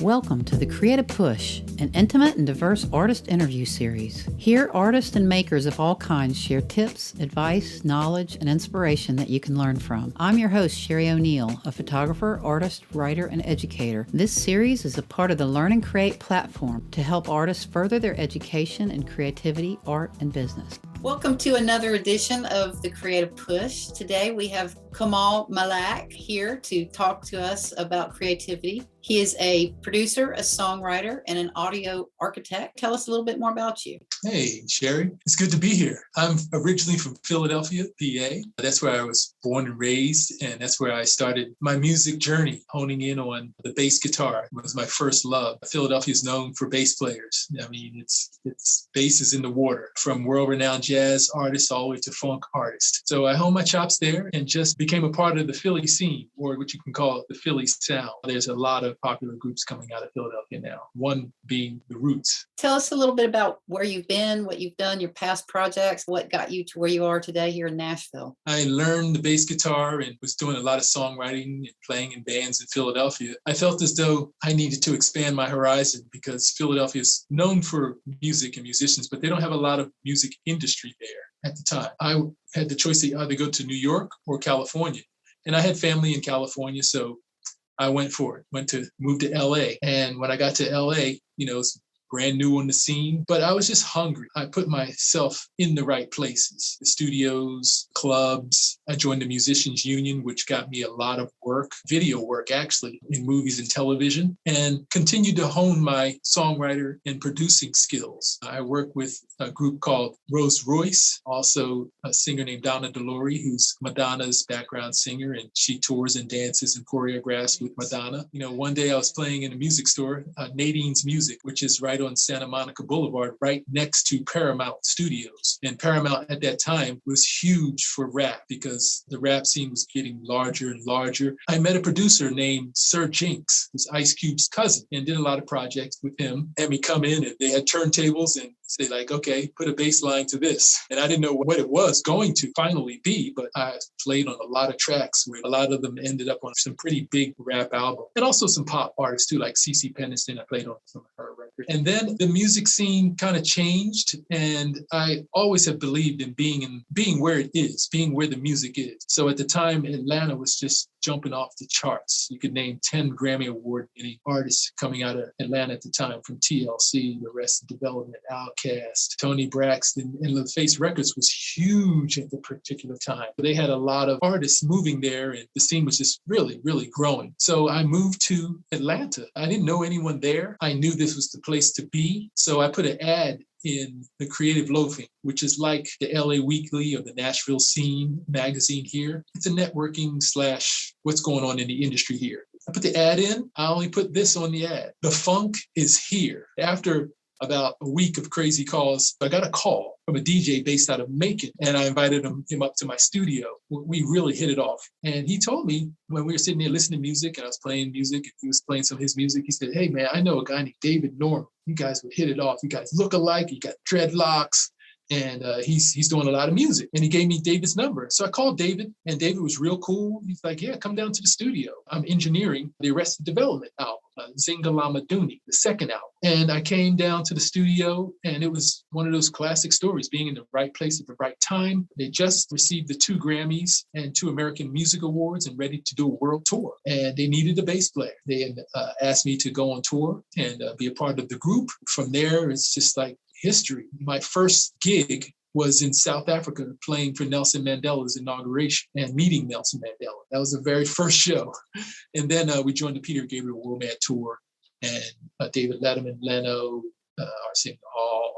Welcome to the Creative Push, an intimate and diverse artist interview series. Here, artists and makers of all kinds share tips, advice, knowledge, and inspiration that you can learn from. I'm your host, Sherry O'Neill, a photographer, artist, writer, and educator. This series is a part of the Learn and Create platform to help artists further their education in creativity, art, and business. Welcome to another edition of the Creative Push. Today we have Kamaal Malak here to talk to us about creativity. He is a producer, a songwriter, and an audio architect. Tell us a little bit more about you. Hey, Sherry. It's good to be here. I'm originally from Philadelphia, PA. That's where I was born and raised, and that's where I started my music journey, honing in on the bass guitar. It was my first love. Philadelphia is known for bass players. I mean, it's bass is in the water, from world-renowned jazz artists all the way to funk artists. So I honed my chops there and just became a part of the Philly scene, or what you can call the Philly sound. There's a lot of popular groups coming out of Philadelphia now, one being The Roots. Tell us a little bit about where you've been, what you've done, your past projects, what got you to where you are today here in Nashville. I learned the bass guitar and was doing a lot of songwriting and playing in bands in Philadelphia. I felt as though I needed to expand my horizon because Philadelphia is known for music and musicians, but they don't have a lot of music industry there at the time. I had the choice to either go to New York or California. And I had family in California, so I went for it, moved to LA. And when I got to LA, it's brand new on the scene, but I was just hungry. I put myself in the right places, the studios, clubs. I joined the Musicians Union, which got me a lot of work, video work actually, in movies and television, and continued to hone my songwriter and producing skills. I work with a group called Rose Royce, also a singer named Donna DeLory, who's Madonna's background singer, and she tours and dances and choreographs with Madonna. One day I was playing in a music store, Nadine's Music, which is right on Santa Monica Boulevard, right next to Paramount Studios. And Paramount at that time was huge for rap because the rap scene was getting larger and larger. I met a producer named Sir Jinx, who's Ice Cube's cousin, and did a lot of projects with him. Had me come in and they had turntables and say like, okay, put a bass line to this. And I didn't know what it was going to finally be, but I played on a lot of tracks where a lot of them ended up on some pretty big rap albums. And also some pop artists too, like CeCe Peniston. I played on some of her records. And then the music scene kind of changed. And I always have believed in being where it is, being where the music is. So at the time, Atlanta was just jumping off the charts. You could name 10 Grammy Award-winning artists coming out of Atlanta at the time, from TLC, Arrested Development, Outkast, Tony Braxton, and LaFace Records was huge at the particular time. But they had a lot of artists moving there, and the scene was just really, really growing. So I moved to Atlanta. I didn't know anyone there. I knew this was the place to be. So I put an ad in the Creative Loafing, which is like the LA Weekly or the Nashville Scene magazine here. It's a networking / what's going on in the industry here. I put the ad in. I only put this on the ad. The funk is here. After about a week of crazy calls, I got a call from a DJ based out of Macon, and I invited him up to my studio. We really hit it off. And he told me when we were sitting there listening to music, and I was playing music, and he was playing some of his music, he said, hey man, I know a guy named David Norman. You guys would hit it off. You guys look alike. You got dreadlocks. And he's doing a lot of music. And he gave me David's number. So I called David, and David was real cool. He's like, yeah, come down to the studio. I'm engineering the Arrested Development album, Zingalama Dooney, the second album. And I came down to the studio, and it was one of those classic stories, being in the right place at the right time. They just received the 2 Grammys and 2 American Music Awards and ready to do a world tour. And they needed a bass player. They had asked me to go on tour and be a part of the group. From there, it's just like history. My first gig was in South Africa playing for Nelson Mandela's inauguration and meeting Nelson Mandela. That was the very first show. And then we joined the Peter Gabriel World Mad Tour, and David Letterman, Leno, Arsene,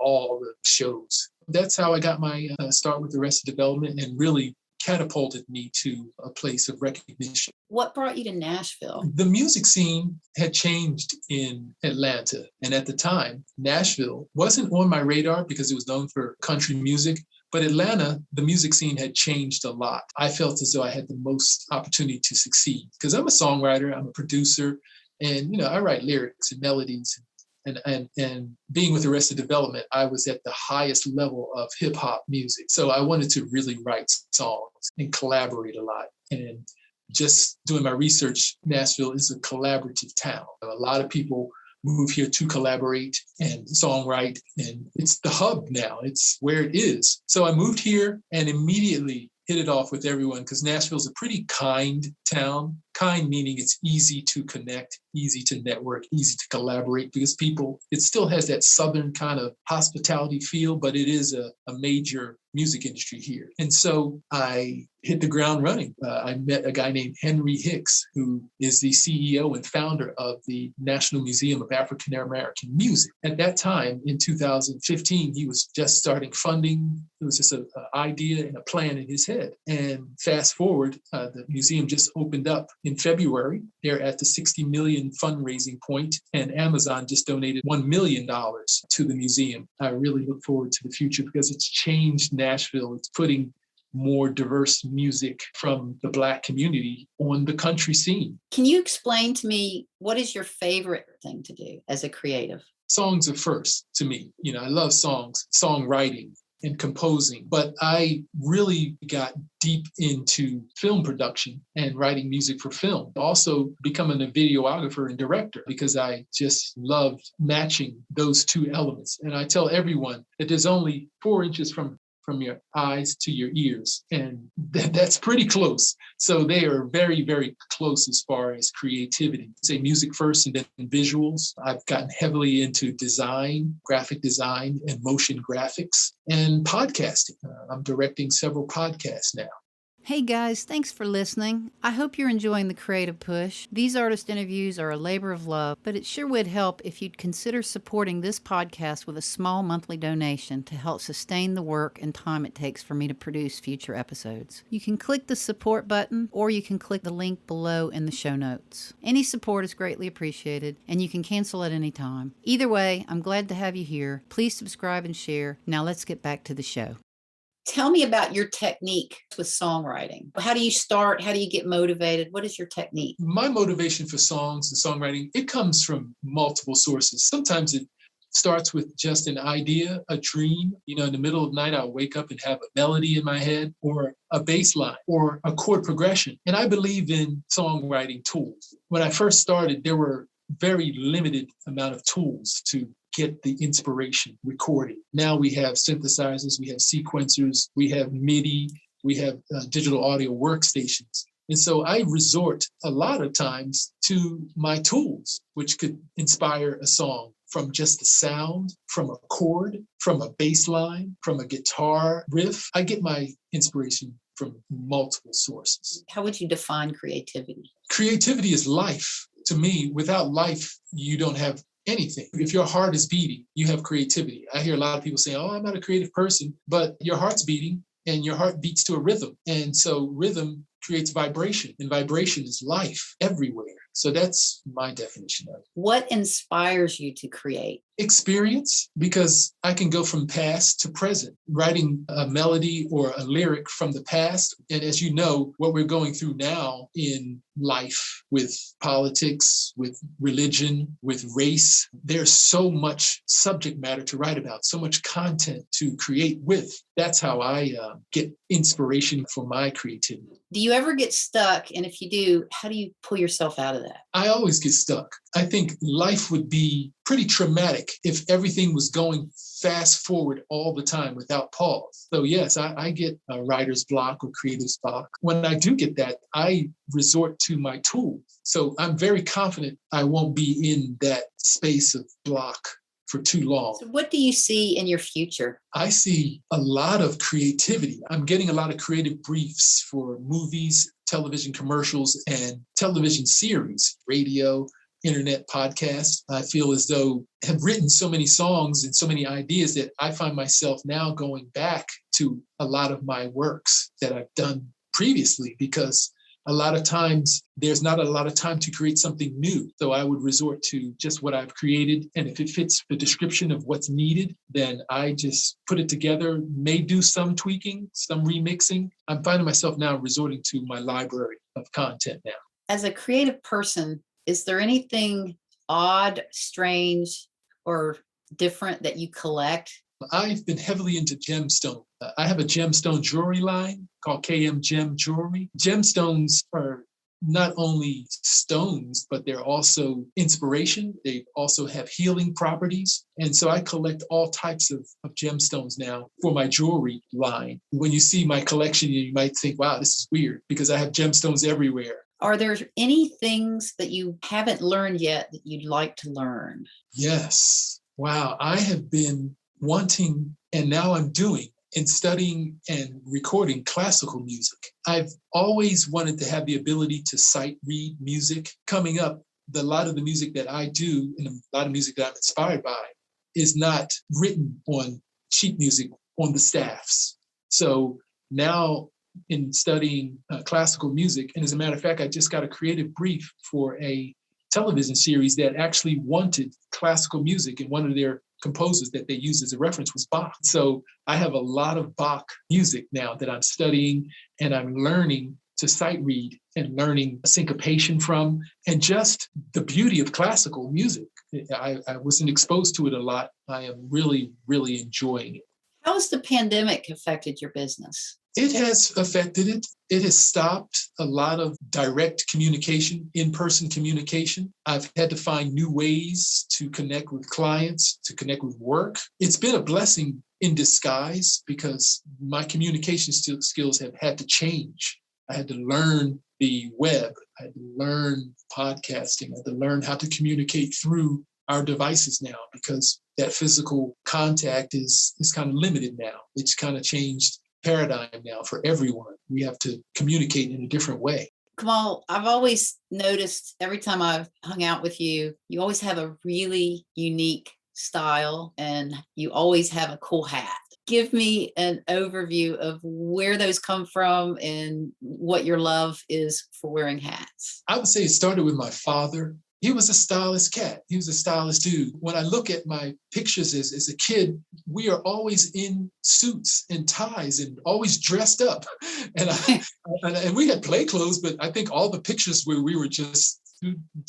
all the shows. That's how I got my start with Arrested Development, and really catapulted me to a place of recognition. What brought you to Nashville? The music scene had changed in Atlanta. And at the time, Nashville wasn't on my radar because it was known for country music. But Atlanta, the music scene had changed a lot. I felt as though I had the most opportunity to succeed because I'm a songwriter, I'm a producer, and I write lyrics and melodies. And being with Arrested Development, I was at the highest level of hip hop music. So I wanted to really write songs and collaborate a lot. And just doing my research, Nashville is a collaborative town. A lot of people move here to collaborate and songwrite, and it's the hub now. It's where it is. So I moved here and immediately hit it off with everyone because Nashville's a pretty kind town. Kind meaning it's easy to connect, easy to network, easy to collaborate because it still has that Southern kind of hospitality feel, but it is a major music industry here. And so I hit the ground running. I met a guy named Henry Hicks, who is the CEO and founder of the National Museum of African American Music. At that time, in 2015, he was just starting funding. It was just an idea and a plan in his head. And fast forward, the museum just opened up in February. They're at the 60 million fundraising point, and Amazon just donated $1 million to the museum. I really look forward to the future because it's changed Nashville. It's putting more diverse music from the Black community on the country scene. Can you explain to me what is your favorite thing to do as a creative? Songs are first to me. I love songs, songwriting and composing, but I really got deep into film production and writing music for film. Also becoming a videographer and director because I just loved matching those two elements. And I tell everyone that there's only 4 inches from your eyes to your ears. And that's pretty close. So they are very, very close as far as creativity. Say music first and then visuals. I've gotten heavily into design, graphic design, and motion graphics and podcasting. I'm directing several podcasts now. Hey guys, thanks for listening. I hope you're enjoying the Creative Push. These artist interviews are a labor of love, but it sure would help if you'd consider supporting this podcast with a small monthly donation to help sustain the work and time it takes for me to produce future episodes. You can click the support button or you can click the link below in the show notes. Any support is greatly appreciated and you can cancel at any time. Either way, I'm glad to have you here. Please subscribe and share. Now let's get back to the show. Tell me about your technique with songwriting. How do you start? How do you get motivated? What is your technique? My motivation for songs and songwriting, it comes from multiple sources. Sometimes it starts with just an idea, a dream. In the middle of the night, I'll wake up and have a melody in my head or a bass line or a chord progression. And I believe in songwriting tools. When I first started, there were very limited amount of tools to get the inspiration recording. Now we have synthesizers, we have sequencers, we have MIDI, we have digital audio workstations. And so I resort a lot of times to my tools, which could inspire a song from just the sound, from a chord, from a bass line, from a guitar riff. I get my inspiration from multiple sources. How would you define creativity? Creativity is life. To me, without life, you don't have anything. If your heart is beating, you have creativity. I hear a lot of people say, I'm not a creative person, but your heart's beating and your heart beats to a rhythm. And so rhythm creates vibration, and vibration is life everywhere. So that's my definition of it. What inspires you to create? Experience, because I can go from past to present, writing a melody or a lyric from the past. And as you know, what we're going through now in life with politics, with religion, with race, there's so much subject matter to write about, so much content to create with. That's how I get inspiration for my creativity. Do you ever get stuck? And if you do, how do you pull yourself out of that? I always get stuck. I think life would be pretty traumatic if everything was going fast forward all the time without pause. So yes, I get a writer's block or creative block. When I do get that, I resort to my tools. So I'm very confident I won't be in that space of block for too long. So what do you see in your future? I see a lot of creativity. I'm getting a lot of creative briefs for movies, television commercials, and television series, radio, internet podcasts. I feel as though I have written so many songs and so many ideas that I find myself now going back to a lot of my works that I've done previously, because a lot of times there's not a lot of time to create something new. So I would resort to just what I've created. And if it fits the description of what's needed, then I just put it together, may do some tweaking, some remixing. I'm finding myself now resorting to my library of content now. As a creative person, is there anything odd, strange, or different that you collect? I've been heavily into gemstone. I have a gemstone jewelry line called KM Gem Jewelry. Gemstones are not only stones, but they're also inspiration. They also have healing properties. And so I collect all types of gemstones now for my jewelry line. When you see my collection, you might think, wow, this is weird, because I have gemstones everywhere. Are there any things that you haven't learned yet that you'd like to learn? Yes. Wow. I have been wanting, and now I'm doing, and studying and recording classical music. I've always wanted to have the ability to sight read music. Coming up, a lot of the music that I do and a lot of music that I'm inspired by is not written on sheet music on the staffs. So now in studying classical music, and as a matter of fact, I just got a creative brief for a television series that actually wanted classical music, and one of their composers that they used as a reference was Bach. So I have a lot of Bach music now that I'm studying, and I'm learning to sight read and learning syncopation from, and just the beauty of classical music. I wasn't exposed to it a lot. I am really, really enjoying it. How has the pandemic affected your business? It has affected it. It has stopped a lot of direct communication, in-person communication. I've had to find new ways to connect with clients, to connect with work. It's been a blessing in disguise because my communication skills have had to change. I had to learn the web. I had to learn podcasting. I had to learn how to communicate through our devices now, because that physical contact is kind of limited now. It's kind of changed paradigm now for everyone. We have to communicate in a different way. Kamaal, I've always noticed every time I've hung out with you, you always have a really unique style and you always have a cool hat. Give me an overview of where those come from and what your love is for wearing hats. I would say it started with my father. He was a stylish cat. He was a stylish dude. When I look at my pictures as a kid, we are always in suits and ties and always dressed up. And we had play clothes, but I think all the pictures where we were just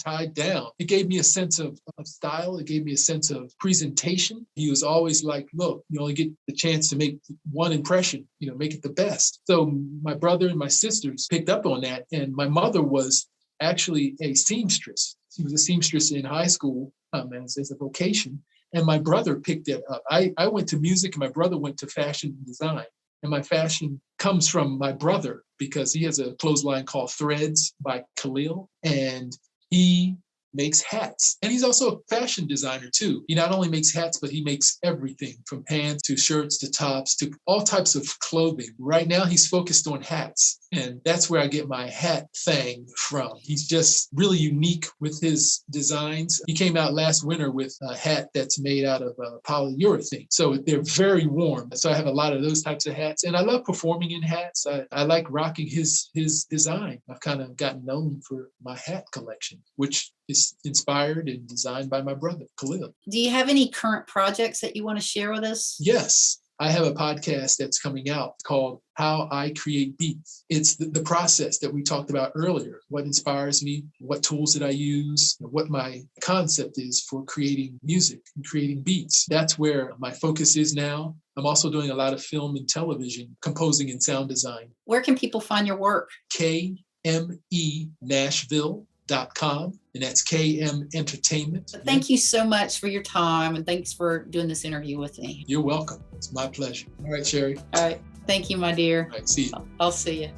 tied down. It gave me a sense of style. It gave me a sense of presentation. He was always like, look, you only get the chance to make one impression, make it the best. So my brother and my sisters picked up on that. And my mother was actually a seamstress. She was a seamstress in high school as a vocation. And my brother picked it up. I went to music and my brother went to fashion and design. And my fashion comes from my brother because he has a clothesline called Threads by Khalil. And he makes hats. And he's also a fashion designer too. He not only makes hats, but he makes everything from pants to shirts to tops to all types of clothing. Right now, he's focused on hats. And that's where I get my hat thing from. He's just really unique with his designs. He came out last winter with a hat that's made out of polyurethane. So they're very warm. So I have a lot of those types of hats. And I love performing in hats. I like rocking his design. I've kind of gotten known for my hat collection, which is inspired and designed by my brother, Khalil. Do you have any current projects that you want to share with us? Yes. I have a podcast that's coming out called How I Create Beats. It's the process that we talked about earlier. What inspires me, what tools that I use, what my concept is for creating music and creating beats. That's where my focus is now. I'm also doing a lot of film and television, composing and sound design. Where can people find your work? KME Nashville.com, and that's KM Entertainment. Thank you so much for your time, and thanks for doing this interview with me. You're welcome. It's my pleasure. All right, Sherry. All right. Thank you, my dear. All right, see you. I'll see you.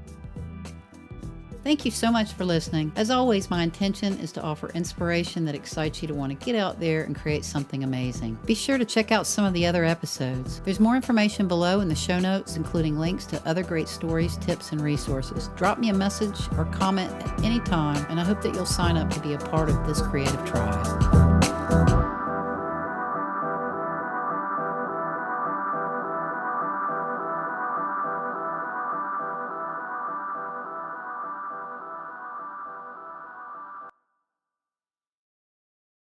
Thank you so much for listening. As always, my intention is to offer inspiration that excites you to want to get out there and create something amazing. Be sure to check out some of the other episodes. There's more information below in the show notes, including links to other great stories, tips, and resources. Drop me a message or comment at any time, and I hope that you'll sign up to be a part of this creative tribe.